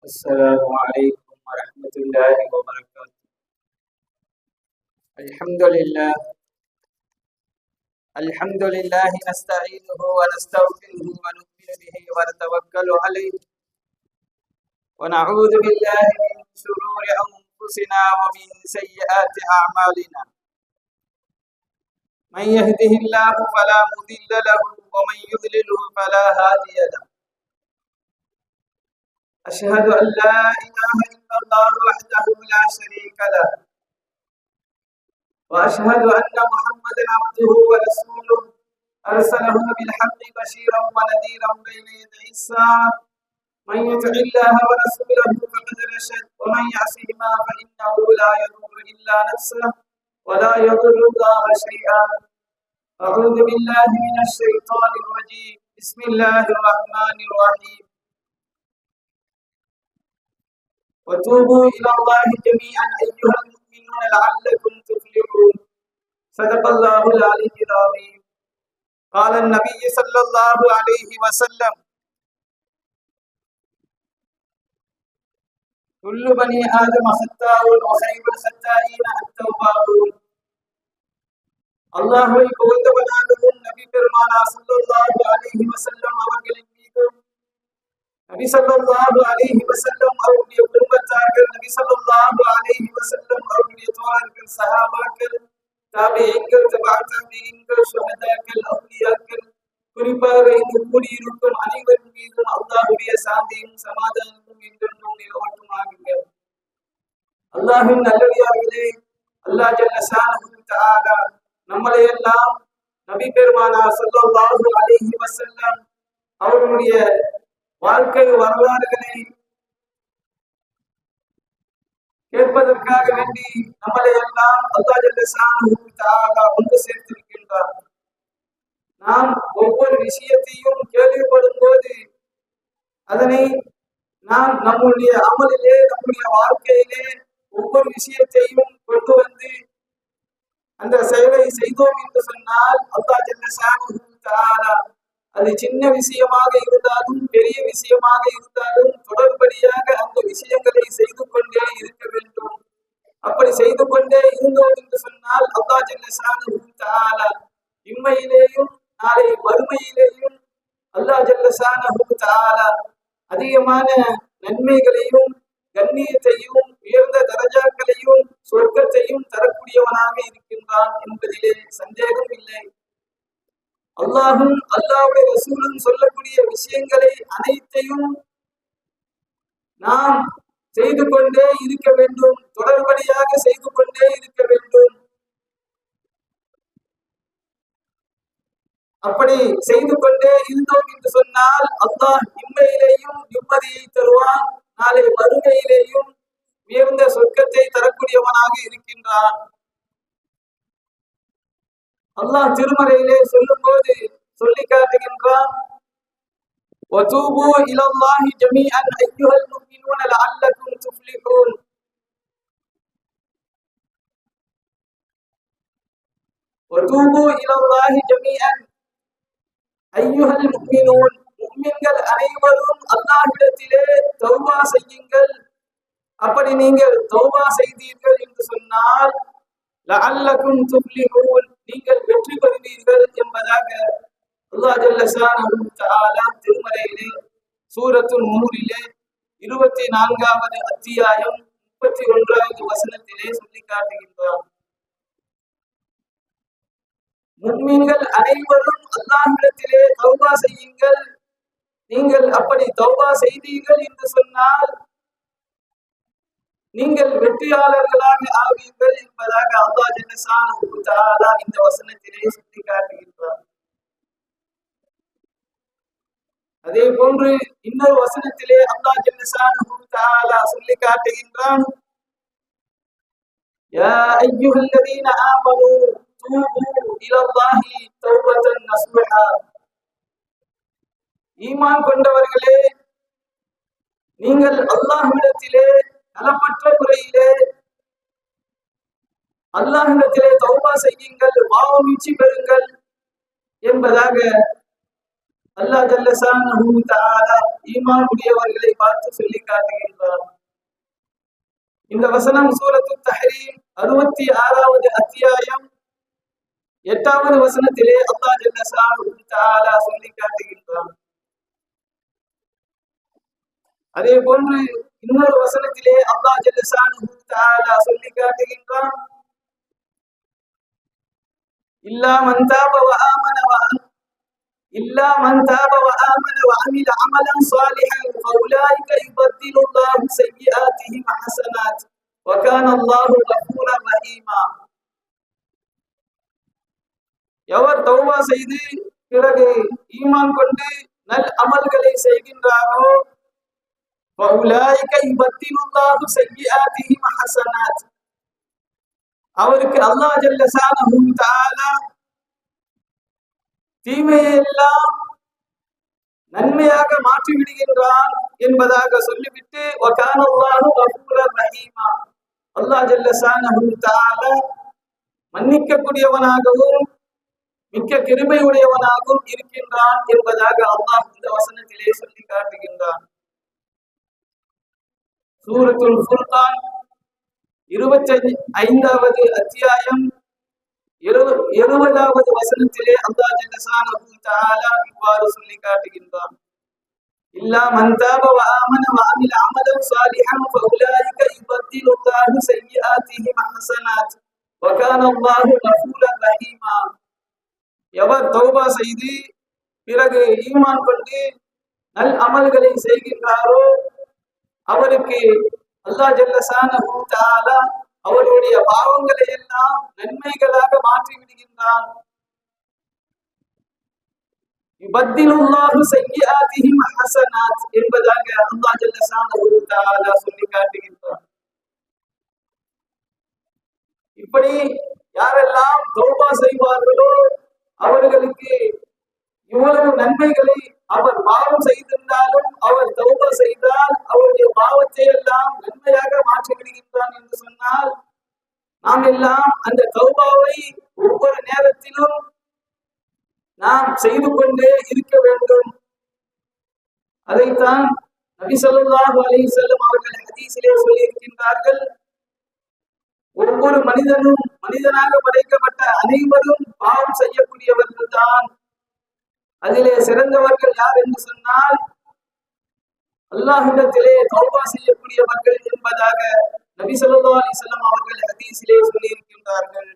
السلام عليكم ورحمة الله وبركاته. الحمد لله نستعينه ونستغفره ونؤمن به ونتوكل عليه ونعوذ بالله من شرور أنفسنا ومن سيئات أعمالنا. من يهده الله فلا مضل له ومن يضلله فلا هادي له. أشهد أن لا إله إلا الله وحده لا شريك له وأشهد أن محمدا عبده ورسوله أرسله بالحق بشيرا ونذيرا بين يدي الساعة. من يطع الله ورسوله فقد رشد ومن يعصهما فإنه لا يضر إلا نفسه ولا يضر الله شيئا. أعوذ بالله من الشيطان الرجيم. بسم الله الرحمن الرحيم. وتوبوا إلى الله جميعا أيها المؤمنون لعلكم تفلحون. صدق الله العلي العظيم. قال النبي صلى الله عليه وسلم: كل بني آدم خطاء وخير الخطائين التوابون. அல்லாஹ்வை புகழ்ந்தவனாகவும் நபி பெருமானார் ஸல்லல்லாஹு அலைஹி வஸல்லம் அவர்களின் மீதும் நபி ஸல்லல்லாஹு அலைஹி வஸல்லம் அவருடைய குடும்பத்தார்கள், நபி ஸல்லல்லாஹு அலைஹி வஸல்லம் அவருடைய தோழர்கள், சஹாபாக்கள், தாபிஈன்கள், தபஅத்தாபிஈன்கள், ஷுஹதாக்கள், அவுலியாக்கள், குறிப்பாக இங்கு கூடியிருக்கும் அனைவரின் மீதும் அல்லாஹ்வுடைய சாந்தியும் சமாதானமும் என்றென்றும் நிலவட்டுமாக. அல்லாஹ்வின் நல்லடியார்களே, அல்லாஹ் ஜல்ல ஷானஹு தஆலா நம்மளை எல்லாம் நபி பெருமானார் ஸல்லல்லாஹு அலைஹி வஸல்லம் அவருடைய வாழ்க்கை வரலாறுகளை கேட்பதற்காக வேண்டி நம்மளை எல்லாம் அல்லாஹ் ஜல்ல ஷானஹு தஆலா ஒன்று சேர்த்திருக்கின்றார். நாம் ஒவ்வொரு விஷயத்தையும் கேள்விப்படும் போது அதனை நாம் நம்முடைய அமலிலே, நம்முடைய வாழ்க்கையிலே ஒவ்வொரு விஷயத்தையும் கொண்டு வந்து அந்த செயலை செய்தோம் என்று சொன்னால் அல்லாஹ் ஜல்ல ஷானஹு தஆலா அது சின்ன விஷயமாக இருந்தாலும் பெரிய விஷயமாக இருந்தாலும் தொடர்படியாக அந்த விஷயங்களை செய்து கொண்டே இருக்க வேண்டும். அப்படி செய்து கொண்டே இருந்தோம் என்று சொன்னால் அல்லாஹ் ஜல்ல ஷானஹு தஆலா இம்மையிலேயும் நாளை மறுமையிலேயும் அல்லாஹ் ஜல்ல ஷானஹு தஆலா அதிகமான நன்மைகளையும் கண்ணியத்தையும் உயர்ந்த தரஜாக்களையும் சொர்க்கத்தையும் தரக்கூடியவனாக இருக்கின்றான் என்பதிலே சந்தேகம் இல்லை. அல்லாஹும் அல்லாஹ்வுடைய ரசூலும் சொல்லக்கூடிய விஷயங்களை அனைத்தையும் நாம் செய்து கொண்டே இருக்க வேண்டும், தொடர்படியாக செய்து கொண்டே இருக்க வேண்டும். அப்படி செய்து கொண்டே இருந்தோம் என்று சொன்னால் அல்லாஹ் இம்மையிலேயும் நிம்மதியை தருவான், நாளை மறுமையிலேயும் உயர்ந்த சொர்க்கத்தை தரக்கூடியவனாக இருக்கின்றான். அல்லாஹ் திருமறையிலே சொல்லும் போது சொல்லி காட்டுகின்றான்: وَتُوبُوا إِلَى اللَّهِ جَمِيعًا أَيُّهَا الْمُؤْمِنُونَ لَعَلَّكُمْ تُفْلِحُونَ. وَتُوبُوا إِلَى اللَّهِ جَمِيعًا أَيُّهَا الْمُؤْمِنُونَ. முஃமின்கள் அனைவரும் அல்லாஹ்விடத்திலே தௌபா செய்யுங்கள். அப்படி நீங்கள் தௌபா செய்தீர்கள் என்று சொன்னால் லஅல்லகும் துஃப்லிஹூன், நீங்கள் வெற்றி பெறுவீர்கள் என்பதாக அல்லாஹ் ஜல்ல ஷானஹு தஆலா திருமறையிலே சூரத்துல் நூரிலே 24வது அத்தியாயம் 31வது வசனத்திலே சொல்லி காட்டுகின்றார். முஃமின்கள் அனைவரும் அல்லாஹ்விடத்திலே தௌபா செய்யுங்கள். நீங்கள் அப்படி தௌபா செய்தீர்கள் என்று சொன்னால் நீங்கள் வெற்றியாளர்களாக ஆவீர்கள் என்பதாக அல்லாஹ் ஜல்ல ஷானஹு தஆலா இந்த வசனத்திலே சொல்லி காட்டுகின்றார். அதே போன்று இன்னொரு வசனத்திலே அல்லாஹ் ஜல்ல ஷானஹு தஆலா சொல்லி காட்டுகின்றான்: யா அய்யுஹல்லதீன ஆமனூ தூபு இலல்லாஹி தௌபத்தன் நஸூஹா. ஈமான் கொண்டவர்களே, நீங்கள் அல்லாஹ்விடத்திலே நலமற்ற முறையிலே அல்லாஹ்விடத்திலே தௌபா செய்யுங்கள், பாவமீட்சி பெறுங்கள் என்பதாக அல்லாஹ் ஜல்ல ஷானஹு தஆலா ஈமான் உடையவர்களை பார்த்து சொல்லி காட்டுகின்றார். இந்த வசனம் சூரத்து தஹ்ரீம் 66வது அத்தியாயம் 8வது வசனத்திலே அல்லாஹ் ஜல்ல ஷானுஹு தஆலா சொல்லி காட்டுகின்றார். அதே போன்று இன்னொரு வசனத்திலே அல்லாஹ் ஜல்ல ஷானுஹு தஆலா சொல்லி காட்டுகின்றான், இல்லா மன் தாப வ ஆமன وعمل عملا صالحا فأولئك يبدل الله سيئاتهم حسنات وكان الله غفورا رحيما. எவர் தௌபா செய்து பிறகு ஈமான் கொண்டு நல் அமல்களை செய்கின்றாரோ فأولئك يبدل الله سيئاتهم حسنات, அவருக்கு அல்லாஹ் ஜல்ல ஷானஹு தஆலா தீமையெல்லாம் நன்மையாக மாற்றி விடுகின்றான் என்பதாக சொல்லிவிட்டு வகான அல்லாஹு கஃபூரர் ரஹீமா, அல்லாஹ் ஜல்ல ஷானஹு தஆலா மன்னிக்கக்கூடியவனாகவும் மிக்க கிருபை உடையவனாகவும் இருக்கின்றான் என்பதாக அல்லாஹ் இந்த வசனத்திலே சொல்லி காட்டுகின்றான். சூரத்துல் ஃபுர்கான் 25வது அத்தியாயம் 70வது வசனத்திலே அல்லாஹ் ஜல்ல ஷானஹு தஆலா இவ்வாறு சொல்லி காட்டுகின்றான், இல்லா மன் தாப வ ஆமன வ அமில அமலன் ஸாலிஹன் ஃபஉலாயிக யுபத்திலு அல்லாஹு ஸய்யிஆத்திஹிம் ஹஸனாத் வ கான அல்லாஹு கஃபூரர் ரஹீமா. எவர் தௌபா செய்து பிறகு ஈமான் கொண்டு நல் அமல்களை செய்கின்றாரோ அவருக்கு அல்லாஹ் ஜல்ல ஷானஹு தஆலா அவருடைய பாவங்களை எல்லாம் நன்மைகளாக மாற்றி விடுகின்றான். யுபத்திலுல்லாஹு ஸய்யிஆத்திஹிம் ஹஸனாத் என்பதாக அல்லாஹ் ஜல்ல ஷானஹு தஆலா சொல்லி காட்டுகின்றான். இப்படி யாரெல்லாம் தௌபா செய்வார்களோ அவர்களுக்கு இவ்வளவு நன்மைகளை, அவர் பாவம் செய்திருந்தாலும் அவர் தௌபா செய்தால் அவருடைய பாவத்தை எல்லாம் நன்மையாக மாற்றி விடுகின்றான் என்று சொன்னால், நாம் எல்லாம் அந்த தௌபாவை ஒவ்வொரு நேரத்திலும் நாம் செய்து கொண்டே இருக்க வேண்டும். அதைத்தான் நபி ஸல்லல்லாஹு அலைஹி வஸல்லம் அவர்கள் ஹதீஸிலே சொல்லி இருக்கின்றார்கள், ஒவ்வொரு மனிதனும், மனிதனாக படைக்கப்பட்ட அனைவரும் பாவம் செய்யக்கூடியவர்கள் தான். அதிலே சிறந்தவர்கள் யார் என்று சொன்னால் அல்லாஹ்விடத்திலே தௌபா செய்யக்கூடியவர்கள் என்பதாக நபி ஸல்லல்லாஹு அலைஹி வஸல்லம் அவர்கள் ஹதீஸிலே சொல்லி இருக்கின்றார்கள்.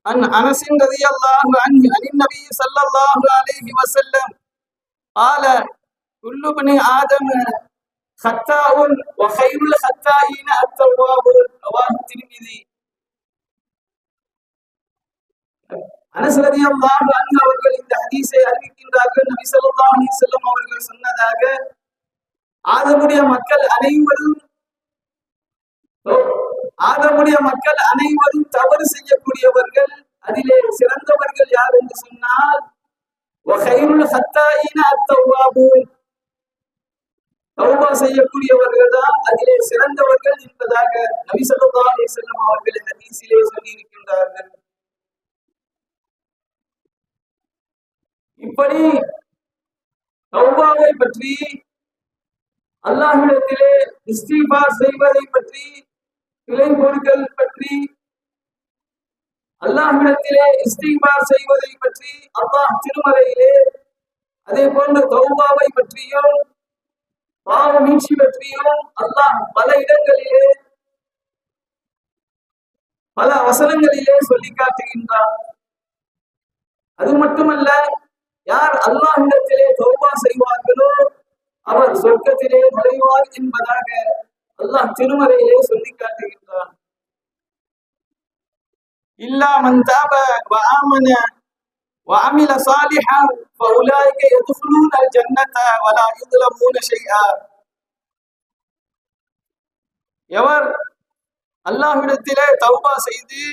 அன் அனஸ் ரலியல்லாஹு அன்ஹு அன் நபி ஸல்லல்லாஹு அலைஹி வஸல்லம் قال كل ابن آدم خطاء وخير الخطائين التوابون رواه الترمذي. அனஸ் ரலியல்லாஹு அன்ஹு அவர்கள் இந்த ஹதீஸை அறிவிக்கின்றார்கள். நபி ஸல்லல்லாஹு அலைஹி வஸல்லம் அவர்கள் சொன்னதாக, ஆதமுடைய மக்கள் அனைவரும் தவறு செய்யக்கூடியவர்கள். அதிலே சிறந்தவர்கள் யார் என்று சொன்னால் வகைருல் ஹத்தாயின அத்தவ்வாபூன், தௌபா செய்யக்கூடியவர்கள் தான் அதிலே சிறந்தவர்கள் என்பதாக நபி ஸல்லல்லாஹு அலைஹி வஸல்லம் அவர்கள் ஹதீஸிலே சொல்லி இருக்கின்றார்கள். இப்படி தௌபாவை பற்றி, அல்லாஹ்விடத்திலே இஸ்திக்பார் செய்வதை பற்றி, பிழை பொறுத்தல் பற்றி, அல்லாஹ்விடத்திலே இஸ்திக்பார் செய்வதை பற்றி அல்லாஹ் திருமறையிலே, அதே போன்று தௌபாவை பற்றியும் பாவ மீட்சி பற்றியும் அல்லாஹ் பல இடங்களிலே, பல வசனங்களிலே சொல்லி காட்டுகின்றார். அது மட்டுமல்ல, யார் அல்லாஹ்விடத்திலே தௌபா செய்வார்களோ அவர் சொர்க்கத்திலே நுழைவார் என்பதாக அல்லாஹ் திருமறையிலே சொல்லி காட்டுகின்றார். இல்லா மன் தாப வ ஆமன வ அமில ஸாலிஹன் ஃபஉலாயிக யதுகுலூன அல்-ஜன்னத வ லா யுظلمون ஷைஆ. எவர் அல்லாஹ்விடத்திலே தௌபா செய்து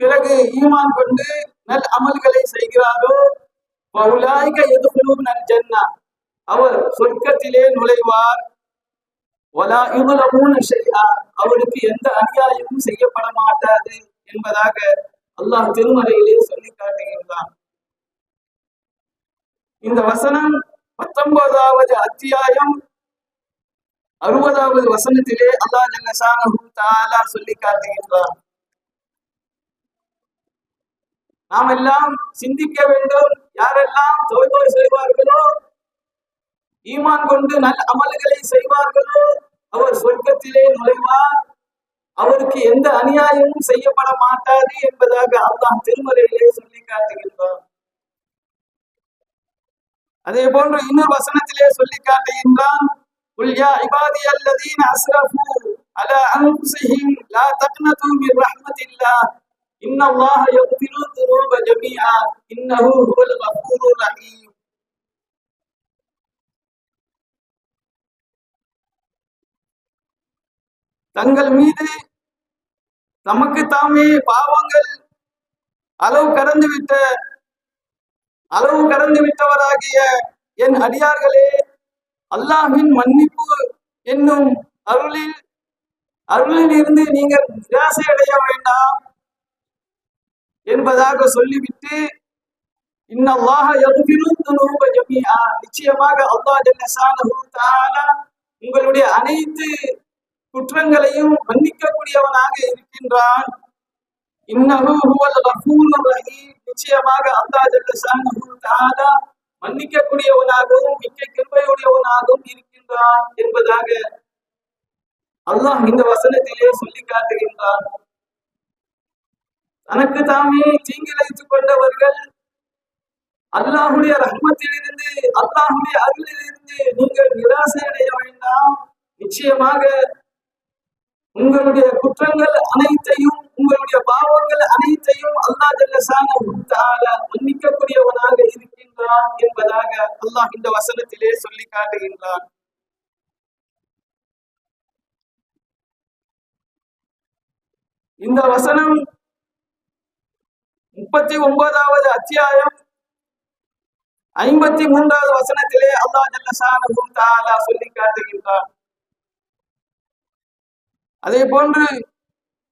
பிறகு ஈமான் கொண்டு நல் அமல்களை செய்கிறாரோ ஃபஉலாயிக யதுகுலூன அல்-ஜன்னத, அவர் சொர்க்கத்திலே நுழைவார். வலா யுظلمون ஷைஆ, அவருக்கு எந்த அநியாயமும் செய்யப்பட மாட்டாது என்பதாக அல்லாஹ் திருமறையிலே சொல்லி காட்டுகின்றான். இந்த வசனம் 19வது அத்தியாயம் 60வது வசனத்திலே அல்லாஹ் ஜல்ல ஷானஹு தஆலா சொல்லி காட்டுகின்றார். நாம் எல்லாம் சிந்திக்க வேண்டும். யாரெல்லாம் தௌபா செய்வார்களோ, ஈமான் கொண்டு நல்ல அமல்களை செய்வார்களோ, அவர் சொர்க்கத்திலே நுழைவார். அவருக்கு எந்த அநியாயமும் செய்யப்பட மாட்டாது என்பதாக அல்லாஹ் திருமறையிலே சொல்லி காட்டுகின்றார். அதே போன்று இன்னொரு வசனத்திலே சொல்லி காட்டுகின்றான், குல் யா இபாதியல்லதீன அஸ்ரஃபு அலா அன்ஃபுஸிஹிம் லா தக்னது மின் ரஹ்மத்தில்லாஹ் இன்னல்லாஹ யக்ஃபிரு ذுனூப ஜமீஆ இன்னஹு ஹுவல் கஃபூருர் ரஹீம். தங்கள் மீது தமக்கு தாமே பாவங்கள் அளவு கடந்து விட்டவராகிய என் அடியார்களே, அல்லாஹ்வின் மன்னிப்பு என்னும் அருளில் இருந்து நீங்கள் நிராசை அடைய வேண்டாம் என்பதாக சொல்லிவிட்டு, இன்னல்லாஹ யக்ஃபிரு ذுனூப ஜமீஆ, நிச்சயமாக அல்லாஹ் ஜல்ல ஷானஹு தஆலா உங்களுடைய அனைத்து குற்றங்களையும் மன்னிக்கக்கூடியவனாக இருக்கின்றான். இன்னஹு ஹுவல் கஃபூருர் ரஹீம், நிச்சயமாக அல்லாஹ் ஜல்ல ஷானஹு தஆலா மன்னிக்கக்கூடியவனாகவும் மிக்க கிருபையுடையவனாகவும் இருக்கின்றான் என்பதாக அல்லாஹ் இந்த வசனத்திலே சொல்லி காட்டுகின்றான். தனக்கு தாமே தீங்கிழைத்துக் கொண்டவர்கள் அல்லாஹுடைய ரஹ்மத்திலிருந்து, அல்லாஹுடைய அருளிலிருந்து நீங்கள் நிராசை அடைய வேண்டாம். நிச்சயமாக உங்களுடைய குற்றங்கள் அனைத்தையும், உங்களுடைய பாவங்கள் அனைத்தையும் அல்லாஹ் ஜல்ல ஷானஹு தஆலா மன்னிக்கக்கூடியவனாக இருக்கின்றான் என்பதாக அல்லாஹ் இந்த வசனத்திலே சொல்லி காட்டுகின்றான். இந்த வசனம் 39வது அத்தியாயம் 53வது வசனத்திலே அல்லாஹ் ஜல்ல ஷானஹு தஆலா சொல்லி காட்டுகின்றான். அதே போன்று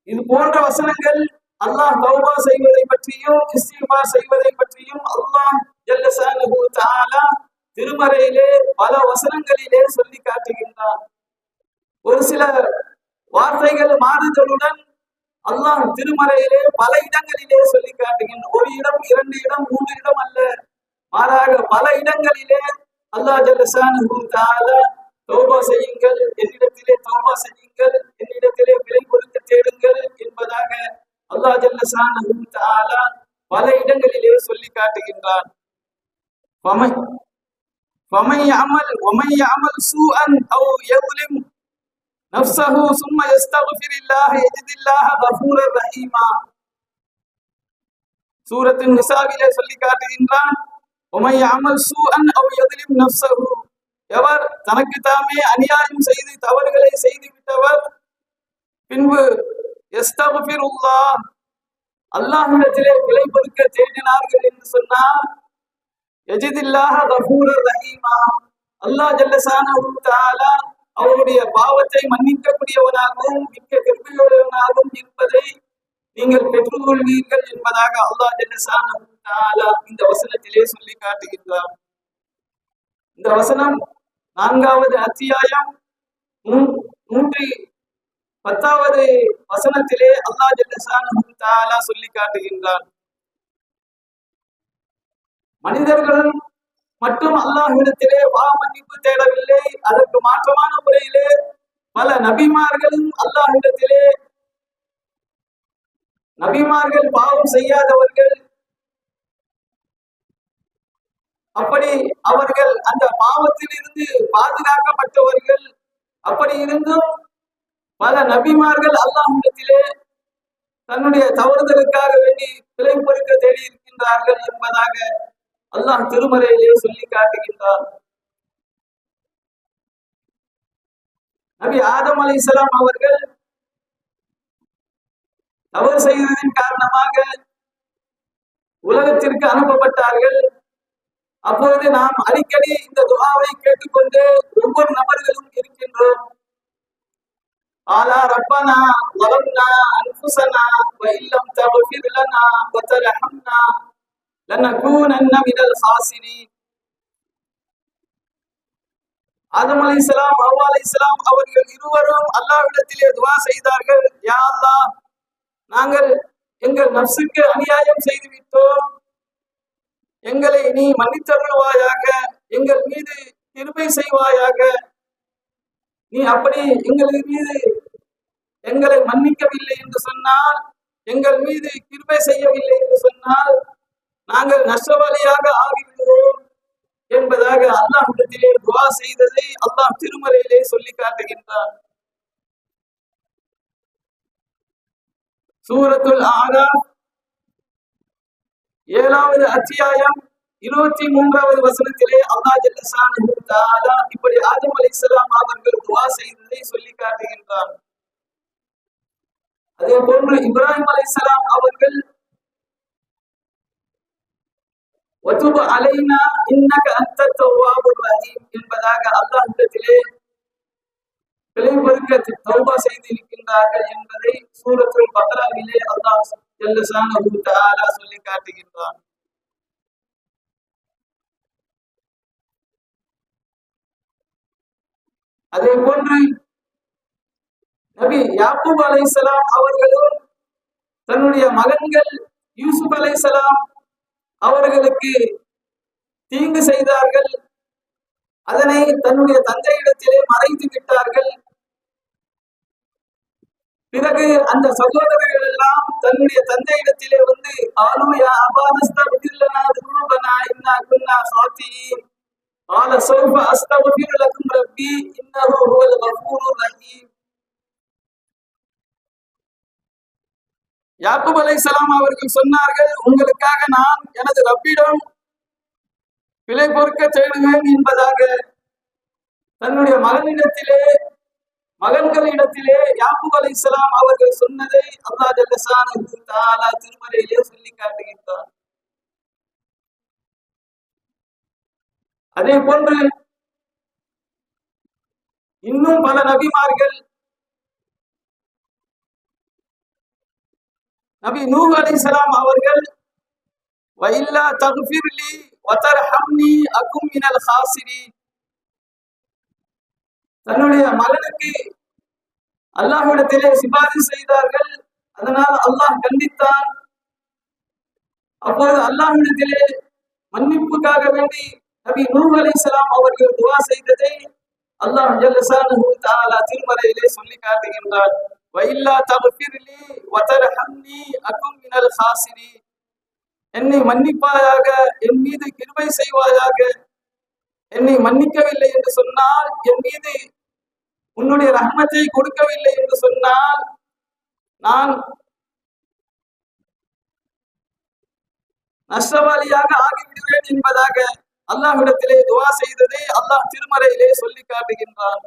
இது போன்ற வசனங்கள் அல்லாஹ் தௌபா செய்வதை பற்றியும் இஸ்திக்பார் செய்வதை பற்றியும் அல்லாஹ் ஜல்ல ஷானஹு தஆலா திருமறையிலே பல வசனங்களிலே சொல்லி காட்டுகின்றான். ஒரு சில வார்த்தைகள் மாறுதலுடன் அல்லாஹ் திருமறையிலே பல இடங்களிலே சொல்லி காட்டுகின்றான். ஒரு இடம், 2 இடம், 3 இடம் அல்ல, மாறாக பல இடங்களிலே அல்லாஹ் ஜல்ல ஷானஹு தஆலா தௌபா செய்யுங்கள், என்னிடத்திலே தௌபா செய்யுங்கள், என்னிடத்திலே விலை கொடுக்க தேடுங்கள் என்பதாக அல்லாஹ் ஜல்ல ஷானஹு தஆலா பல இடங்களிலே சொல்லி காட்டுகின்றான். فمن يعمل سوءا او يظلم نفسه ثم يستغفر الله يجد الله غفورا رحيما. சூரத்தின் நிசாவிலே சொல்லி காட்டுகின்றான், ومن يعمل سوءا او يظلم نفسه, எவர் தனக்கு தாமே அநியாயம் செய்து தவறுகளை செய்து விட்டவர் பின்பு யஸ்தக்ஃபிருல்லாஹ், அல்லாஹ்விடத்திலே விலை பொறுக்க தேடினார்கள் என்று சொன்னார், யஜிதில்லாஹ கஃபூரர் ரஹீமா, அல்லாஹ் ஜல்ல ஷானஹு தஆலா அவருடைய பாவத்தை மன்னிக்கக்கூடியவனாகவும் மிக்க கிருபையுடையவனாகவும் இருப்பதை நீங்கள் பெற்றுக்கொள்வீர்கள் என்பதாக அல்லாஹ் ஜல்ல ஷானஹு தஆலா இந்த வசனத்திலே சொல்லி காட்டுகின்றார். இந்த வசனம் 4வது அத்தியாயம் 110வது வசனத்திலே அல்லாஹ் ஜல்ல ஷானஹு தஆலா சொல்லி காட்டுகின்றார். மனிதர்கள் மட்டும் அல்லாஹ்விடத்திலே பாவ மன்னிப்பு தேடவில்லை, அதற்கு மாற்றமான முறையிலே பல நபிமார்களும் அல்லாஹ்விடத்திலே, நபிமார்கள் பாவம் செய்யாதவர்கள், அப்படி அவர்கள் அந்த பாவத்திலிருந்து பாதுகாக்கப்பட்டவர்கள், அப்படி இருந்தும் பல நபிமார்கள் அல்லாஹ்விடத்திலே தன்னுடைய தவறுதலுக்காக வேண்டி பிழை பொறுக்க தேடி இருக்கின்றார்கள் என்பதாக அல்லாஹ் திருமறையிலே சொல்லி காட்டுகின்றார். நபி ஆதம் அலைஹிஸ்ஸலாம் அவர்கள் தவறு செய்ததின் காரணமாக உலகத்திற்கு அனுப்பப்பட்டார்கள். அப்பொழுது நாம் அடிக்கடி இந்த துஆவை கேட்டுக்கொண்டு ஒவ்வொரு நபர்களும் இருக்கின்றோம். ஆலா ரப்பனா ظلمنا انفسنا وان لم تغفر لنا وترحمنا لنكونن من الخاسرين. ஆதம் அலைஹிஸ்ஸலாம், ஹவ்வா அலைஹிஸ்ஸலாம் அவர்கள் இருவரும் அல்லாஹ்விடத்திலே துஆ செய்தார்கள். யா அல்லாஹ், நாங்கள் எங்கள் நஃப்ஸுக்கு அநியாயம் செய்து விட்டோம், எங்களை நீ மன்னித்தருள்வாயாக, எங்கள் மீது கிருபை செய்வாயாக. நீ அப்படி எங்கள் மீது எங்களை மன்னிக்கவில்லை என்று சொன்னால், எங்கள் மீது கிருபை செய்யவில்லை என்று சொன்னால் நாங்கள் நஷ்டவாளியாக ஆகிவிடுவோம் என்பதாக அல்லாஹ்விடத்திலே துஆ செய்ததை அல்லாஹ் திருமறையிலே சொல்லி காட்டுகின்றார். சூரத்துல் ஆராஃப் 7வது அத்தியாயம் 23வது வசனத்திலே அல்லாஹ் ஜல்ல ஷானஹு தஆலா இப்படி ஆதம் அலைஹிஸ்ஸலாம் அவர்கள் துஆ செய்ததை சொல்லி காட்டுகின்றார். அதே போன்று இப்ராஹிம் அலைஹிஸ்ஸலாம் அவர்கள் வதுப அலைனா இன்னக அன்தத் தவ்வாபுர் ரஹீம் என்பதாக அல்லாஹ்விடத்திலே பிழை பொறுக்க தௌபா செய்திருக்கின்றார்கள் என்பதை சூரத்துல் பக்ராவிலே அல்லாஹ் ஜல்ல ஷானஹு தஆலா சொல்லி காட்டுகின்றார். அதே போன்று நபி யாக்கூப் அலைஹிஸ்ஸலாம் அவர்களும் தன்னுடைய மகன்கள் யூசுப் அலைஹிஸ்ஸலாம் அவர்களுக்கு தீங்கு செய்தார்கள், அதனை தன்னுடைய தந்தையிடத்திலே மறைத்து விட்டார்கள். பிறகு அந்த சகோதரர்கள் எல்லாம் தன்னுடைய தந்தையிடத்திலே வந்து ஆலூயா அபானஸ்தக்ஃபிர் லனா துனூபனா இன்னா குன்னா சாத்தியின் قال سوف استغفر لكم ربي انه هو الغفور الرحيم. யாக்கூப் அலைஹிஸ்ஸலாம் அவர்கள் சொன்னார்கள், உங்களுக்காக நான் எனது ரப்பிடம் பிழை பொறுக்க தேடுவேன் என்பதாக தன்னுடைய மகன்களிடத்திலே யாக்கூப் அலைஹிஸ்ஸலாம் அவர்கள் சொன்னதை அல்லாஹ் ஜல்ல ஷானஹு தஆலா திருமறையிலே சொல்லி காட்டுகின்றார். அதே போன்று இன்னும் பல நபிமார்கள், நபி நூஹ் அலைஹிஸ்ஸலாம் அவர்கள் வஇல்லா தக்ஃபிர்லி வதர்ஹம்னி அகும் மினல் ஹாசிரீன், தன்னுடைய மகனுக்கு அல்லாஹ்விடத்திலே சிபாரிசு செய்தார்கள். அதனால் அல்லாஹ் கண்டித்தான். அப்போது அல்லாஹ்விடத்திலே மன்னிப்புக்காக வேண்டி நபி நூஹ் அலைஹிஸ்ஸலாம் அவர்கள் துஆ செய்ததை அல்லாஹ் ஜல்ல ஷானஹு தஆலா திருமறையிலே சொல்லி காட்டுகின்றார். வஇல்லா தக்ஃபிர்லி வதர்ஹம்னி அகும் மினல் ஹாசிரீன், என்னை மன்னிப்பாயாக, என் மீது கிருபை செய்வாயாக, என்னை மன்னிக்கவில்லை என்று சொன்னால், என் மீது உன்னுடைய ரஹ்மத்தை கொடுக்கவில்லை என்று சொன்னால் நான் நஷ்டவாளியாக ஆகிவிடுவேன் என்பதாக அல்லாஹ்விடத்திலே துஆ செய்ததை அல்லாஹ் திருமறையிலே சொல்லி காட்டுகின்றான்.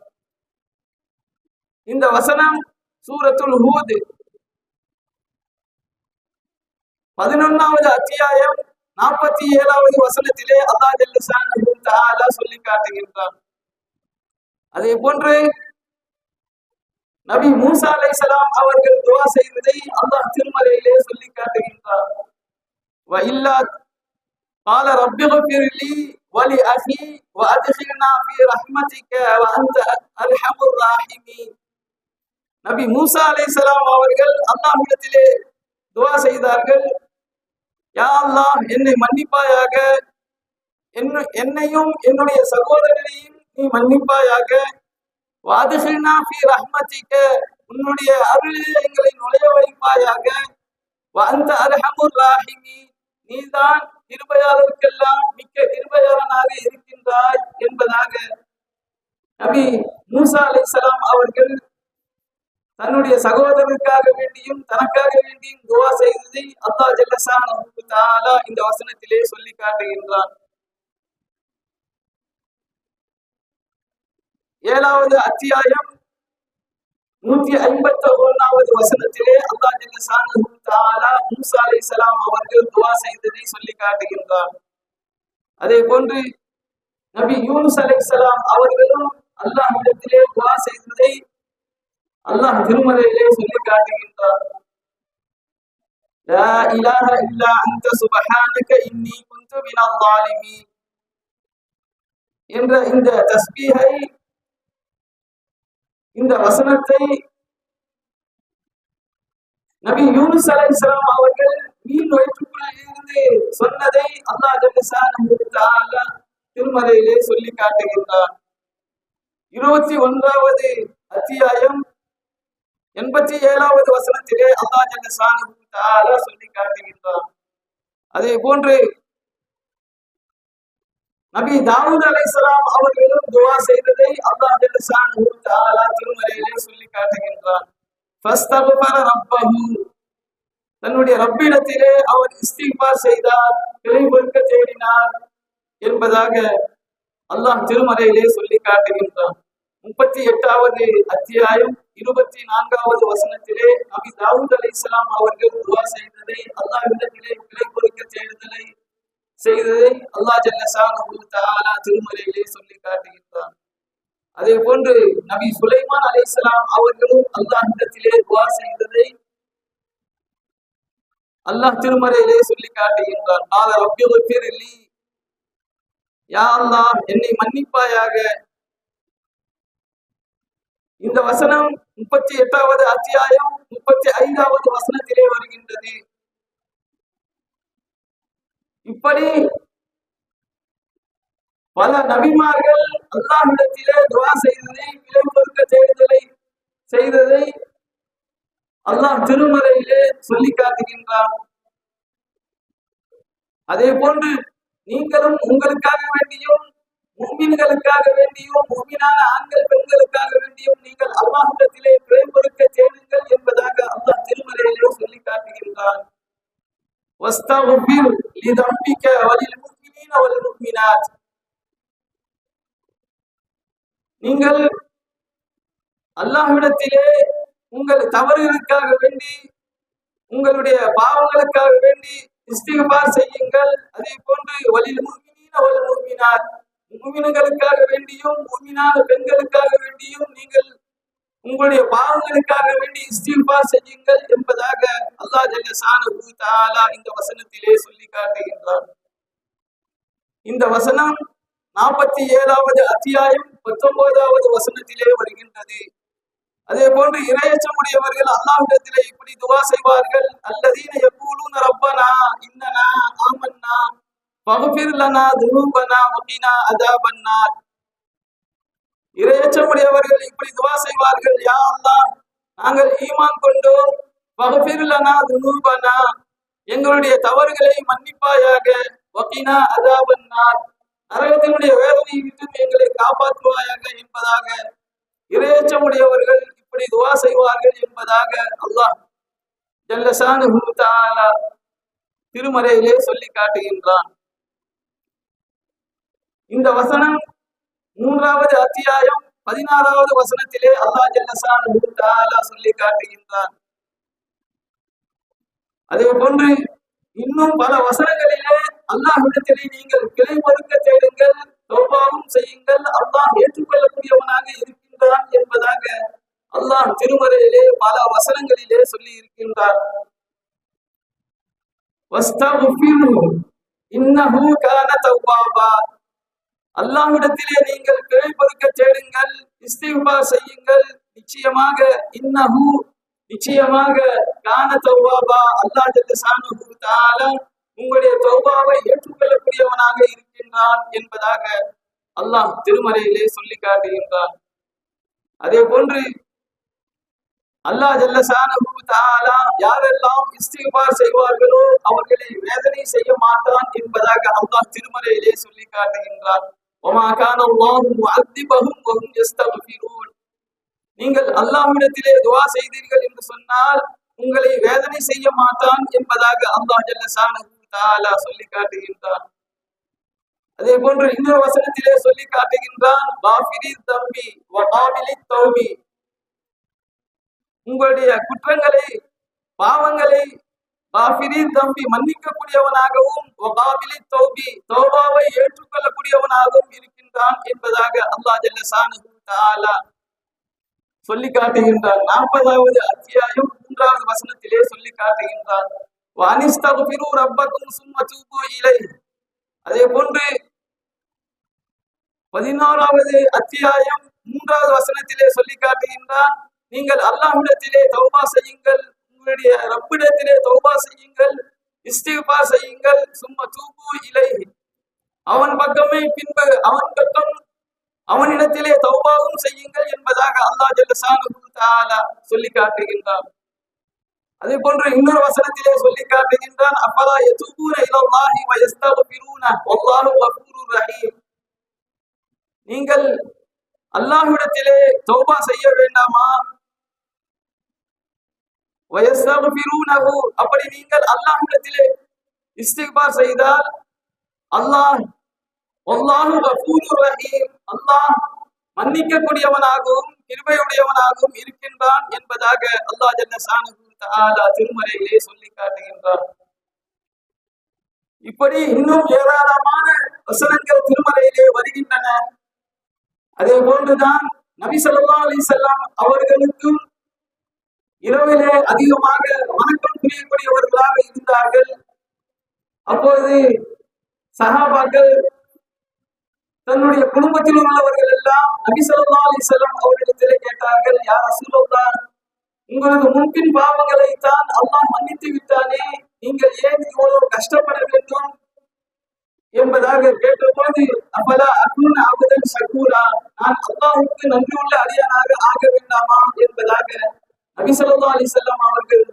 இந்த வசனம் சூரத்துல் ஹூத் 11வது அத்தியாயம் 47வது வசனத்திலே அல்லாஹ் ஜல்ல ஷானஹு தஆலா சொல்லி காட்டுகின்றான். அதே போன்று நபி மூசா அலைஹிஸ்ஸலாம் அவர்கள் துஆ செய்ததை அல்லாஹ் திருமறையிலே சொல்லி காட்டுகின்றார். வஇல்லா قال رب اغفر لي ولأخي وأدخلنا في رحمتك وأنت أرحم الراحمين. நபி மூசா அலைஹிஸ்ஸலாம் அவர்கள் அல்லாஹ்விடத்திலே துஆ செய்தார்கள், யா அல்லாஹ், என்னை மன்னிப்பாயாக, என்னையும் என்னுடைய சகோதரனையும் நீ மன்னிப்பாயாக. வஅத்கில்னா ஃபீ ரஹ்மதிக, உன்னுடைய அருளிலே எங்களை நுழைய வைப்பாயாக. வஅன்த அர்ஹமுர் ராஹிமீன், நீதான் கிருபையாளருக்கெல்லாம் மிக்க கிருபையாளனாக இருக்கின்றாய் என்பதாக நபி மூசா அலைஹிஸ்ஸலாம் அவர்கள் தன்னுடைய சகோதரருக்காக வேண்டியும் தனக்காக வேண்டியும் துஆ செய்ததை அல்லாஹ் ஜல்ல ஷானஹு தஆலா இந்த வசனத்திலே சொல்லி காட்டுகின்றான். 7வது அத்தியாயம் 151வது வசனத்திலே அல்லாஹ் ஜல்ல ஷானஹு தஆலா மூசா அலைஹிஸ்ஸலாம் அவர்கள் துஆ செய்ததை சொல்லி காட்டுகின்றார். அதே போன்று நபி யூனுஸ் அலைஹிஸ்ஸலாம் அவர்களும் அல்லாஹ்விடத்திலே துஆ செய்ததை அல்லாஹ் திருமறையிலே சொல்லி காட்டுகின்றார். லா இலாஹ இல்லா அன்த சுப்ஹானக இன்னி குன்து மினல் ஸாலிமீன் என்ற இந்த தஸ்பீஹை இந்த வசனத்தை நபி யூனுஸ் அலைஹிஸ்ஸலாம் அவர்கள் மீன் வயிற்றுக்குள்ளே இருந்து சொன்னதை அல்லாஹ் ஜல்லஷானஹு தஆலா திருமறையிலே சொல்லி காட்டுகின்றார். 21வது அத்தியாயம் 87வது வசனத்திலே அல்லாஹ் ஜல்லஷானஹு தஆலா சொல்லி காட்டுகின்றார். அதே போன்று நபி தாவூத் அலைஹிஸ்ஸலாம் அவர்களும் துஆ செய்ததை அல்லாஹ் ஜல்லஷானஹு தஆலா திருமறையிலே சொல்லி காட்டுகின்றார். ஃபஸ்தக்ஃபர ரப்பஹு, தன்னுடைய ரப்பிடத்திலே அவர் இஸ்திக்பார் செய்தார், பிழை பொறுக்க தேடினார் என்பதாக அல்லாஹ் திருமறையிலே சொல்லி காட்டுகின்றார். 38வது அத்தியாயம் 24வது வசனத்திலே நபி தாவூத் அலைஹிஸ்ஸலாம் அவர்கள் துஆ செய்ததை, அல்லாஹ்விடத்திலே பிழை பொறுக்க தேடுதலை செய்ததை அல்லாஹ் ஜல்லஷானஹு தஆலா திருமறையிலே சொல்லி காட்டுகின்றார். அதே போன்று நபி சுலைமான் அலைஹிஸ்ஸலாம் அவர்களும் அல்லாஹ்விடத்திலே துஆ செய்ததை அல்லாஹ் திருமறையிலே சொல்லி காட்டுகின்றார். கால ரப்பிக்ஃபிர்லி, யா அல்லாஹ் என்னை மன்னிப்பாயாக. இந்த வசனம் 38வது அத்தியாயம் 35வது வசனத்திலே வருகின்றது. இப்படி பல நபிமார்கள் அல்லாஹ்விடத்திலே துஆ செய்ததை, பிழை பொறுக்க தேடுதலை செய்ததை அல்லாஹ் திருமறையிலே சொல்லி காட்டுகின்றார். அதே போன்று நீங்களும் உங்களுக்காக வேண்டியும், முஃமின்களுக்காக வேண்டியும், முஃமினான ஆண்கள் பெண்களுக்காக வேண்டியும் நீங்கள் அல்லாஹ்விடத்திலே பிழை பொறுக்க தேடுங்கள் என்பதாக அல்லாஹ் திருமறையிலே சொல்லி காட்டுகின்றார். வஸ்தக்ஃபிர் லிதம்பிக வலில் முஃமினீன வல் முஃமினாத், நீங்கள் அல்லாஹ்விடத்திலே உங்கள் தவறுகளுக்காக வேண்டி, உங்களுடைய பாவங்களுக்காக வேண்டி இஸ்திக்பார் செய்யுங்கள். அதே போன்று வலில் முஃமினீன வல் முஃமினாத், முஃமின்களுக்காக வேண்டியும் முஃமினான பெண்களுக்காக வேண்டியும் நீங்கள் உங்களுடைய பாவங்களுக்காக வேண்டி இஸ்திக்பார் செய்யுங்கள் என்பதாக அல்லாஹ் ஜல்லஷானஹு தஆலா இந்த வசனத்திலே சொல்லி காட்டுகின்றார். இந்த வசனம் 47வது அத்தியாயம் 19வது வசனத்திலே வருகின்றது. அதே போன்று இறையச்சமுடையவர்கள் அல்லாஹ்விடத்திலே இப்படி துஆ செய்வார்கள். அல்லதீன யகூலூன ரப்பனா இன்னனா ஆமன்னா ஃபக்ஃபிர் லனா துனூபனா வகினா அஸாபன்னார். இறையச்சமுடையவர்கள் இப்படி துஆ செய்வார்கள், யா அல்லாஹ் நாங்கள் ஈமான் கொண்டோம், ஃபக்ஃபிர் லனா துனூபனா எங்களுடைய தவறுகளை மன்னிப்பாயாக, வகினா அஸாபன்னார் நரகத்தினுடைய வேதனையை விட்டு எங்களை காப்பாற்றுவாயாக என்பதாக இறையச்சமுடையவர்கள் இப்படி துஆ செய்வார்கள் என்பதாக அல்லாஹ் ஜல்லஷானஹு தஆலா திருமறையிலே சொல்லி காட்டுகின்றான். இந்த வசனம் 3வது அத்தியாயம் 16வது வசனத்திலே அல்லாஹ் ஜல்லஷானஹு தஆலா சொல்லி காட்டுகின்றான். அதே போன்று இன்னும் பல வசனங்களிலே அல்லாஹ்விடத்திலே நீங்கள் பிழை பொறுக்க தேடுங்கள், தௌபாவும் செய்யுங்கள், அல்லாஹ் ஏற்றுக்கொள்ளக்கூடியவனாக இருக்கின்றான் என்பதாக அல்லாஹ் திருமறையிலே பல வசனங்களிலே சொல்லி இருக்கின்றார். வஸ்தக்ஃபிர்ஹு இன்னஹு கான தவ்வாபா, அல்லாஹ்விடத்திலே நீங்கள் பிழை பொறுக்க தேடுங்கள், இஸ்திக்பார் செய்யுங்கள், நிச்சயமாக இன்னஹு நிச்சயமாக கான தவ்வாபா அல்லாஹ் ஜல்லஷானஹு தஆலா உங்களுடைய தௌபாவை ஏற்றுக்கொள்ளக்கூடியவனாக இருக்கின்றான் என்பதாக அல்லாஹ் திருமறையிலே சொல்லி காட்டுகின்றான். அதே போன்று அல்லாஹ் ஜல்லஷானஹு தஆலா யாரெல்லாம் இஸ்திக்பார் செய்வார்களோ அவர்களை வேதனை செய்ய மாட்டான் என்பதாக அல்லாஹ் திருமறையிலே சொல்லி காட்டுகின்றான். வமா கான அல்லாஹு முஅத்திபஹும் வஹும் யஸ்தக்ஃபிரூன், நீங்கள் அல்லாஹ்விடத்திலே துஆ செய்தீர்கள் என்று சொன்னால் உங்களை வேதனை செய்ய மாட்டான் என்பதாக அல்லாஹ் ஜல்லஷானஹு தஆலா சொல்லி காட்டுகின்றான். அதே போன்று இன்னொரு வசனத்திலே சொல்லி காட்டுகின்றான், காஃபிரித் தம்பி வ காபிலித் தௌபி, உங்களுடைய குற்றங்களை பாவங்களை காஃபிரித் தம்பி மன்னிக்கக்கூடியவனாகவும் வ காபிலித் தௌபி தௌபாவை ஏற்றுக்கொள்ளக்கூடியவனாகவும் இருக்கின்றான் என்பதாக அல்லாஹ் ஜல்லஷானஹு தஆலா சொல்லி காட்டுகின்றார். 40வது அத்தியாயம் 3வது வசனத்திலே சொல்லி காட்டுகின்றார், வஅனிஸ்தக்ஃபிரு ரப்பக்கும் சும்ம தூபு இலைஹி. அதே போன்று 16வது அத்தியாயம் மூன்றாவது வசனத்திலே சொல்லி காட்டுகின்றான், நீங்கள் அல்லாஹ்விடத்திலே தௌபா செய்யுங்கள், உங்களுடைய ரப்பிடத்திலே தௌபா செய்யுங்கள், இஸ்திக்பார் செய்யுங்கள், சும்ம தூபு இலைஹி, அவன் பக்கமே பின்பு அவன் பக்கம் அவனிடத்திலே தௌபாவும் செய்யுங்கள் என்பதாக அல்லாஹ் ஜல்லஷானுஹு தஆலா சொல்லி காட்டுகின்றான். அதே போன்று இன்னொரு வசனத்திலே சொல்லி காட்டுகின்றான், அப்பலா யதூபூன இலல்லாஹி வ யஸ்தக்ஃபிரூன வல்லாஹு கஃபூருர் ரஹீம், நீங்கள் அல்லாஹ்விடத்திலே தௌபா செய்ய வேண்டாமா? வயஸ்தக்ஃபிரூனஹு, அப்படி நீங்கள் அல்லாஹ்விடத்திலே இஸ்திக்பார் செய்தால் அல்லாஹ் வல்லாஹு கஃபூருர் ரஹீம், அல்லாஹ் மன்னிக்கக்கூடியவனாகவும் கிருபையுடையவனாகவும் இருக்கின்றான் என்பதாக அல்லாஹ் ஜல்லஷானுஹு தஆலா திருமறையிலே சொல்லி காட்டுகின்றார். இப்படி இன்னும் ஏராளமான வசனங்கள் திருமறையிலே வருகின்றன. அதே போன்றுதான் நபி ஸல்லல்லாஹு அலைஹி வஸல்லம் அவர்களுக்கும் இரவிலே அதிகமாக வணக்கம் புரியக்கூடியவர்களாக இருந்தார்கள். அப்போது சஹாபாக்கள் தன்னுடைய குடும்பத்தில் உள்ளவர்கள் எல்லாம் நபி ஸல்லல்லாஹு அலைஹி வஸல்லம் அவர்களிடத்திலே கேட்டார்கள், யா ரசூலல்லாஹ், உங்களது முன்பின் பாவங்களை தான் அல்லாஹ் மன்னித்து விட்டானே, நீங்கள் ஏன் இவ்வளவு கஷ்டப்பட வேண்டும் என்பதாக கேட்டபோது, அப்பலா அகுன அபதன் ஷக்கூரா, நான் அல்லாஹ்வுக்கு நன்றியுள்ள அடியானாக ஆக வேண்டாமா என்பதாக நபி ஸல்லல்லாஹு அலைஹி வஸல்லம் அவர்கள்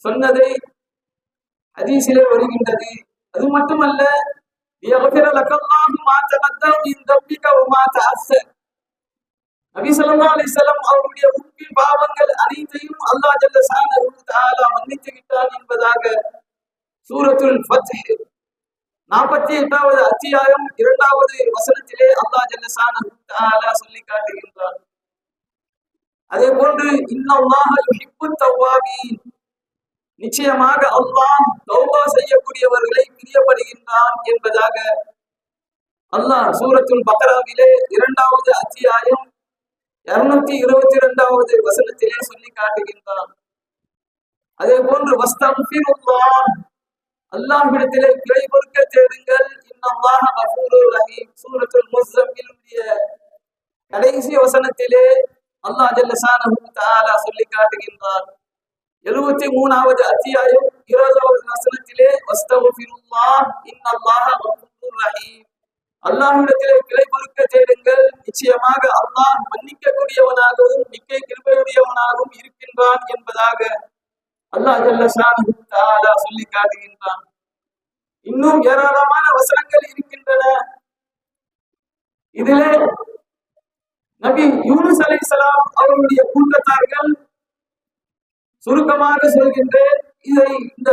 சொன்னதை ஹதீஸிலே வருகின்றது. அது மட்டுமல்ல, லியக்ஃபிர லக்கல்லாஹு மா தகத்தம மின் தம்பிக வ மா தஅஸ்ஸர், நபி ஸல்லல்லாஹு அலைஹி வஸல்லம் அவருடைய முன்பின் பாவங்கள் அனைத்தையும் அல்லாஹ் ஜல்லஷானுஹு தஆலா மன்னித்து விட்டான் என்பதாக சூரத்துல் ஃபத்ஹ் 48வது அத்தியாயம் 2வது வசனத்திலே அல்லாஹ் ஜல்லஷானுஹு தஆலா சொல்லி காட்டுகின்றார். அதே போன்று இன்னல்லாஹ யுஹிப்புத் தவ்வாபீன், நிச்சயமாக அல்லாஹ் தௌபா செய்யக்கூடியவர்களை பிரியப்படுகின்றான் என்பதாக அல்லாஹ் சூரத்துல் பக்ராவிலே 2வது அத்தியாயம் 222வது வசனத்திலே சொல்லி காட்டுகின்றான். அதே போன்று வஸ்தக்ஃபிருல்லாஹ், அல்லாஹ்விடத்திலே பிழை பொறுக்க தேடுங்கள், இன்னல்லாஹ கஃபூருர் ரஹீம், சூரத்துல் முஸம்மிலுடைய கடைசி வசனத்திலே அல்லாஹ் ஜல்லஷானுஹு தஆலா சொல்லி காட்டுகின்றார். 73வது அத்தியாயம் 20வது வசனத்திலே வஸ்தக்ஃபிருல்லாஹ் இன்னல்லாஹ கஃபூருர் ரஹீம், அல்லாஹ்விடத்திலே பிழை பொறுக்க தேடுங்கள், நிச்சயமாக அல்லாஹ் மன்னிக்கக்கூடியவனாகவும் மிக்க கிருபையுடையவனாகவும் இருக்கின்றான் என்பதாக அல்லாஹ் ஜல்லஷானுஹு தஆலா சொல்லி காட்டுகின்றான். இன்னும் ஏராளமான வசனங்கள் இருக்கின்றன. இதிலே நபி யூனுஸ் அலைஹிஸ்ஸலாம் அவருடைய கூட்டத்தார்கள், சுருக்கமாக சொல்கின்றேன், இந்த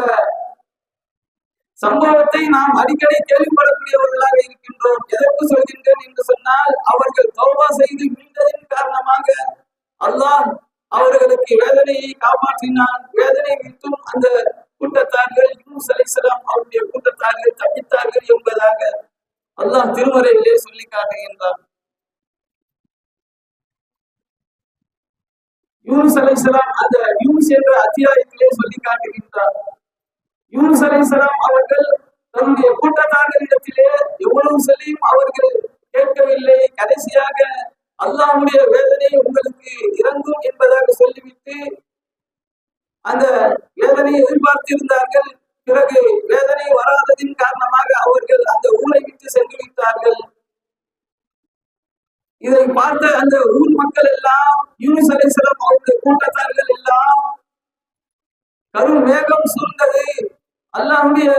சம்பவத்தை நாம் அடிக்கடி கேள்விப்படக்கூடியவர்களாக இருக்கின்றோம். எதற்கு சொல்கின்றேன் என்று சொன்னால், அவர்கள் தௌபா செய்து மீண்டதின் காரணமாக அல்லாஹ் அவர்களுக்கு வேதனையை காப்பாற்றினான். வேதனை விட்டும் அந்த கூட்டத்தார்கள், யூனுஸ் அலைஹிஸ்ஸலாம் அவருடைய கூட்டத்தார்கள் தப்பித்தார்கள் என்பதாக அல்லாஹ் திருமறையிலே சொல்லி காட்டுகின்றார். யூனுஸ் அலைஹிஸ்ஸலாம் அந்த யூனுஸ் என்ற அத்தியாயத்திலே சொல்லி காட்டுகின்றார். யூனுஸ் அலைஹிஸ்ஸலாம் அவர்கள் தன்னுடைய கூட்டத்தார்களிடத்திலே எவ்வளவு சொல்லியும் அவர்கள் கேட்கவில்லை. கடைசியாக அல்லாஹ்வுடைய வேதனை உங்களுக்கு இறங்கும் என்பதாக சொல்லிவிட்டு அந்த வேதனையை எதிர்பார்த்திருந்தார்கள். பிறகு வேதனை வராததின் காரணமாக அவர்கள் அந்த ஊரை விட்டு சென்று விட்டார்கள். இதை பார்த்த அந்த ஊர் மக்கள் எல்லாம், யூனுஸ் அலைஹிஸ்ஸலாம் அவருடைய கூட்டத்தார்கள் எல்லாம், கரும் மேகம் சூழ்ந்தது, அல்லாஹ்வுடைய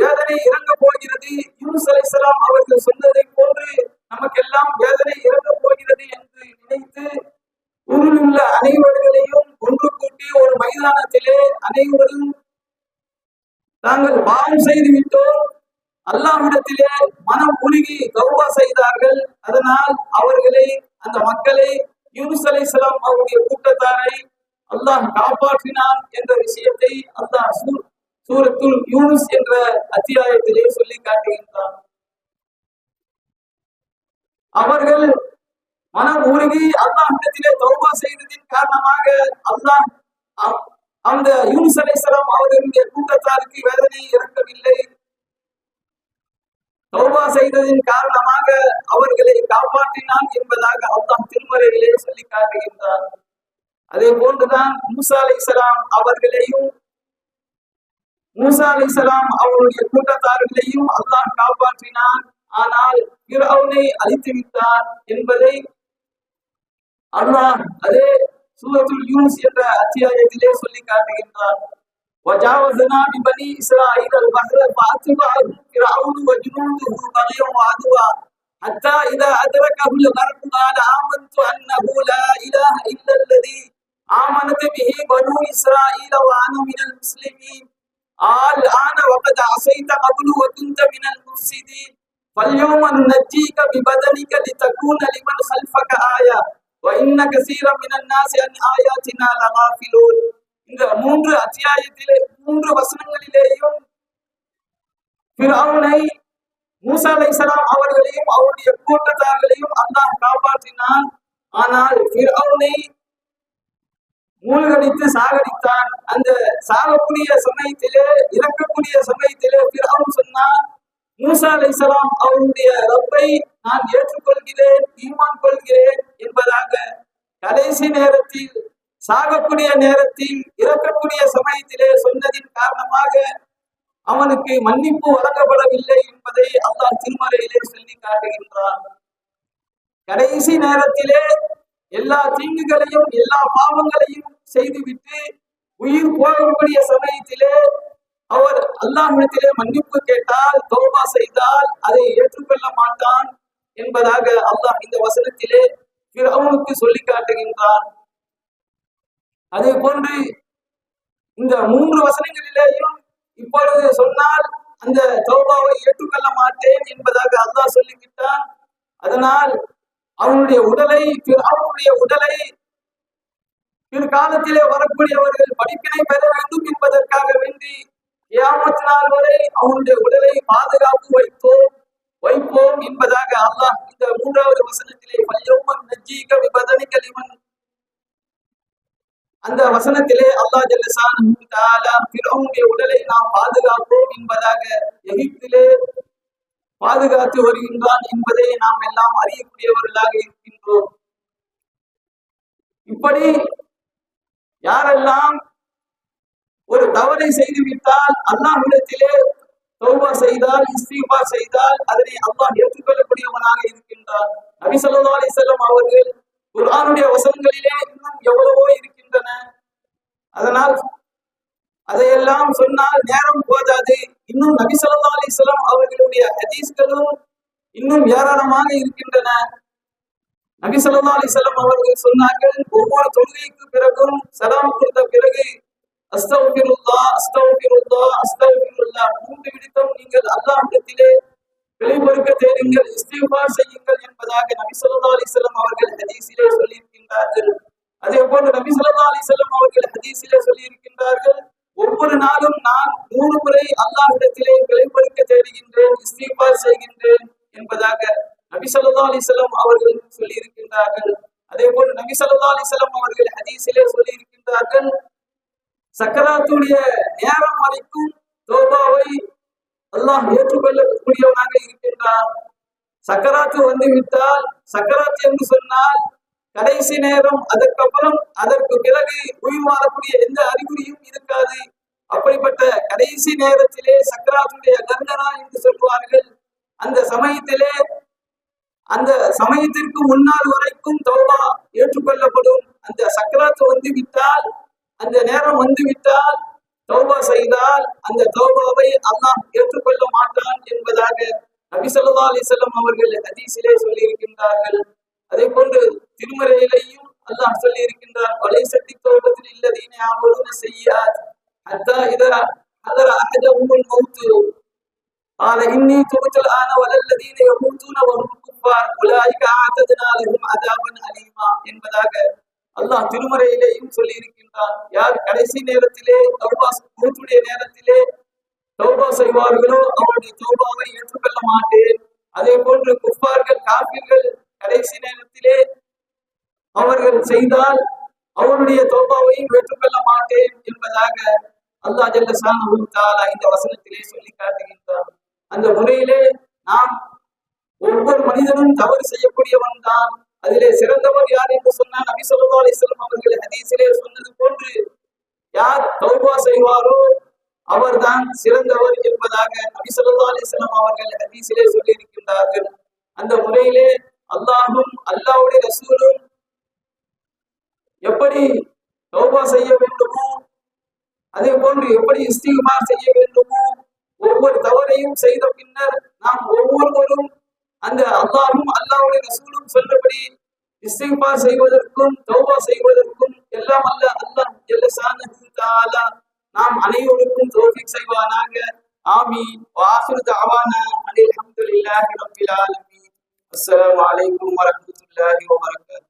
வேதனை இறங்க போகிறது, யூனுஸ் அலைஹிஸ்ஸலாம் அவர்கள் சொன்னதை போன்று நமக்கெல்லாம் வேதனை இறங்க போகிறது என்று நினைத்து ஊரில் உள்ள அனைவர்களையும் ஒன்று கூட்டி ஒரு மைதானத்திலே அனைவரும் தாங்கள் பாவம் செய்து விட்டோம், அல்லாஹ்விடத்திலே மனம் உருகி தௌபா செய்தார்கள். அதனால் அவர்களை, அந்த மக்களை, யூனுஸ் அலைஹிஸ்ஸலாம் அவருடைய கூட்டத்தாரை அல்லாஹ் காப்பாற்றினான் என்ற விஷயத்தை அல்லாஹ் சூரத்துல் யூனுஸ் என்ற அத்தியாயத்திலே சொல்லி காட்டுகின்றான். அவர்கள் மனம் உருகி அல்லாஹ்விடத்திலே தௌபா செய்ததின் காரணமாக அல்லாஹ் அந்த யூனுஸ் அலைஹிஸ்ஸலாம் அவர்களுடைய கூட்டத்தாருக்கு வேதனை இறக்கவில்லை. தௌபா செய்ததின் காரணமாக அவர்களை காப்பாற்றினான் என்பதாக அல்லாஹ் திருமறையிலே சொல்லி காட்டுகின்றார். அதே போன்றுதான் மூசா அலைஹிஸ்ஸலாம் அவர்களையும் மூசா அலைஹிஸ்ஸலாம் அவருடைய கூட்டத்தார்களையும் அல்லாஹ் காப்பாற்றினான். ஆனால் ஃபிரௌனை அழித்து விட்டான் என்பதை அல்லாஹ் அதே சூரத்துல் யூனுஸ் என்ற அத்தியாயத்திலே சொல்லி காட்டுகின்றார். وجاوزنا ببني إسرائيل البحر فأتبعهم فرعون وجنوده بغيا وعدوا حتى إذا أدركه الغرق قال آمنت أنه لا إله إلا الذي آمنت به بنو إسرائيل وأنا من المسلمين الآن وقد عصيت قبل وكنت من المفسدين فاليوم ننجيك ببدنك لتكون لمن خلفك آية وإن كثيرا من الناس عن آياتنا لغافلون. இந்த 3 அத்தியாயத்திலே 3 வசனங்களிலேயும் ஃபிரௌனை, மூசா அலைஹிஸ்ஸலாம் அவர்களையும் அவருடைய கூட்டத்தார்களையும் அல்லாஹ் காப்பாற்றினான். ஆனால் ஃபிரௌனை மூழ்கடித்து சாகடித்தான். அந்த சாகக்கூடிய சமயத்திலே, இறக்கக்கூடிய சமயத்திலே ஃபிரௌன் சொன்னான், மூசா அலைஹிஸ்ஸலாம் அவருடைய ரப்பை நான் ஏற்றுக்கொள்கிறேன், ஈமான் கொள்கிறேன் என்பதாக. கடைசி நேரத்தில், சாகக்கூடிய நேரத்தில், இறக்கக்கூடிய சமயத்திலே சொன்னதின் காரணமாக அவனுக்கு மன்னிப்பு வழங்கப்படவில்லை என்பதை அல்லாஹ் திருமறையிலே சொல்லி காட்டுகின்றான். கடைசி நேரத்திலே எல்லா தீங்குகளையும் எல்லா பாவங்களையும் செய்துவிட்டு உயிர் போகக்கூடிய சமயத்திலே அவர் அல்லாஹ்விடத்திலே மன்னிப்பு கேட்டால், தௌபா செய்தால் அதை ஏற்றுக்கொள்ள மாட்டான் என்பதாக அல்லாஹ் இந்த வசனத்திலே ஃபிரௌனுக்கு சொல்லி காட்டுகின்றான். அதே போன்று இந்த 3 வசனங்களிலேயும் இப்பொழுது சொன்னால் அந்த தௌபாவை ஏற்றுக்கொள்ள மாட்டேன் என்பதாக அல்லாஹ் சொல்லிவிட்டான். அதனால் அவனுடைய உடலை, அவனுடைய உடலை பிற்காலத்திலே வரக்கூடியவர்கள் படிப்பினை பெற வேண்டும் என்பதற்காக வேண்டி கியாமத் நாள் வரை அவனுடைய உடலை பாதுகாப்பு வைப்போம் என்பதாக அல்லாஹ் இந்த 3வது வசனத்திலே ஃபல்யௌம நஜ்ஜீக பிபதனிக லிமன், அந்த வசனத்திலே அல்லாஹ் ஜல்ல ஷானஹு தஆலா ஃபிரௌனுடைய உடலை நாம் பாதுகாப்போம் என்பதாக எகிப்திலே பாதுகாத்து வருகின்றான் என்பதை நாம் எல்லாம் அறியக்கூடியவர்களாக இருக்கின்றோம். இப்படி யாரெல்லாம் ஒரு தவறை செய்துவிட்டால் அல்லாஹ்விடத்திலே தௌபா செய்தால், இஸ்திக்பார் செய்தால் அதனை அல்லாஹ் ஏற்றுக்கொள்ளக்கூடியவனாக இருக்கின்றார். நபி ஸல்லல்லாஹு அலைஹி வஸல்லம் அவர்கள் குர்ஆனுடைய வசனங்களிலே இன்னும் எவ்வளவோ இருக்கின்றன. அதனால் அதையெல்லாம் சொன்னால் நேரம் போதாது. இன்னும் நபி ஸல்லல்லாஹு அலைஹி வஸல்லம் அவர்களுடைய ஹதீஸ்களும் இன்னும் ஏராளமாக இருக்கின்றன. நபி ஸல்லல்லாஹு அலைஹி வஸல்லம் அவர்கள் சொன்னார்கள், ஒவ்வொரு தொழுகைக்கு பிறகும் சலாம் கொடுத்த பிறகு அஸ்தக்ஃபிருல்லாஹ் அஸ்தக்ஃபிருல்லாஹ் அஸ்தக்ஃபிருல்லாஹ் 3 விடுத்தம் நீங்கள் அல்லாஹ்விடத்திலே பிழை பொறுக்க தேடுங்கள், இஸ்திக்பார் செய்யுங்கள் என்பதாக நபி ஸல்லல்லாஹு அலைஹி வஸல்லம் அவர்கள் ஹதீஸிலே சொல்லி இருக்கின்றார்கள். அதே போன்று நபி ஸல்லல்லாஹு அலைஹி வஸல்லம் அவர்கள் ஹதீஸிலே சொல்லி இருக்கின்றார்கள், ஒவ்வொரு நாளும் நான் 100 முறை அல்லாஹ்விடத்திலே பிழை பொறுக்க தேடுகின்றேன், இஸ்திக்பார் செய்கின்றேன் என்பதாக நபி ஸல்லல்லாஹு அலைஹி வஸல்லம் அவர்கள் சொல்லி இருக்கின்றார்கள். அதே போன்று நபி ஸல்லல்லாஹு அலைஹி வஸல்லம் அவர்கள் ஹதீஸிலே சொல்லி இருக்கின்றார்கள், சக்கராத்துடைய நேரம் வரைக்கும் தௌபாவை அல்லாஹ் ஏற்றுக்கொள்ளக்கூடியவனாக இருக்கின்றான். சக்கராத்து வந்து விட்டால், சக்கராத்து என்று சொன்னால் கடைசி நேரம், அதற்கப்புறம் அதற்கு பிறகு உயிர் வாழக்கூடிய எந்த அறிகுறியும் இருக்காது. அப்படிப்பட்ட கடைசி நேரத்திலே சக்கராத்துடைய கர்ணனா என்று சொல்வார்கள். அந்த சமயத்திலே, அந்த சமயத்திற்கு முன்னால் வரைக்கும் தௌபா ஏற்றுக்கொள்ளப்படும். அந்த சக்கராத்து வந்து விட்டால், அந்த நேரம் வந்து விட்டால் தௌபா செய்தால் அந்த தௌபாவை அல்லாஹ் ஏற்றுக்கொள்ள மாட்டான் என்பதாக நபி ஸல்லல்லாஹு அலைஹி வஸல்லம் அவர்கள் ஹதீஸிலே சொல்லி இருக்கின்றார்கள். அதே போன்று திருமறையிலேயும் அல்லாஹ் சொல்லி இருக்கின்றார், வலைசத்தி தௌபத்தில் இல்லதீன யாமலுன ஸய்யிஆத் ஹத்தா இதா ஹதர அஹதஹுல் மௌத் قال إني تبت الآن والذين يموتون وهم كفار أولئك أعتدنا لهم عذابا أليما என்பதாக அல்லாஹ் திருமறையிலேயும் சொல்லி இருக்கின்றான். யார் கடைசி நேரத்திலே மௌத்துடைய நேரத்திலே தௌபா செய்வார்களோ அவருடைய தௌபாவை ஏற்றுக்கொள்ள மாட்டேன். அதே போன்று குஃபார்கள், காஃபிர்கள் கடைசி நேரத்திலே அவர்கள் செய்தால் அவருடைய தௌபாவையும் ஏற்றுக்கொள்ள மாட்டேன் என்பதாக அல்லாஹ் ஜல்ல ஷானஹு தஆலா இந்த வசனத்திலே சொல்லி காட்டுகின்றார். அந்த முறையிலே நாம் ஒவ்வொரு மனிதனும் தவறு செய்யக்கூடியவன் தான். அதிலே சிறந்தவர் யார் என்று சொன்னால் நபி ஸல்லல்லாஹு அலைஹி வஸல்லம் அவர்கள் ஹதீஸிலே சொன்னது போன்று யார் தௌபா செய்வாரோ அவர்தான் சிறந்தவர் என்பதாக நபி ஸல்லல்லாஹு அலைஹி வஸல்லம் அவர்கள் ஹதீஸிலே சொல்லி இருக்கின்றார்கள். அந்த முறையிலே அல்லாஹ்வும் அல்லாஹ்வுடைய ரசூலும் எப்படி தௌபா செய்ய வேண்டுமோ அதே போன்று எப்படி இஸ்திக்பார் செய்ய வேண்டுமோ ஒவ்வொரு தவறையும் செய்த பின்னர் நாம் ஒவ்வொருவரும் அந்த அல்லாஹ்வும் அல்லாஹ்வுடைய ரசூலும் சொல்லபடி இஸ்திக்பார் செய்வதற்கும் தௌபா செய்வதற்கும் எல்லாம் அல்லாஹ் ஜல்ல ஷானஹு தஆலா நாம் அனைவருக்கும் தௌஃபீக் செய்வானாக. ஆமீன். வஆகிரு தஅவானா அல்ஹம்துலில்லாஹி ரப்பில் ஆலமீன். அஸ்ஸலாமு அலைக்கும் வரஹ்மத்துல்லாஹி வபரகாத்துஹு.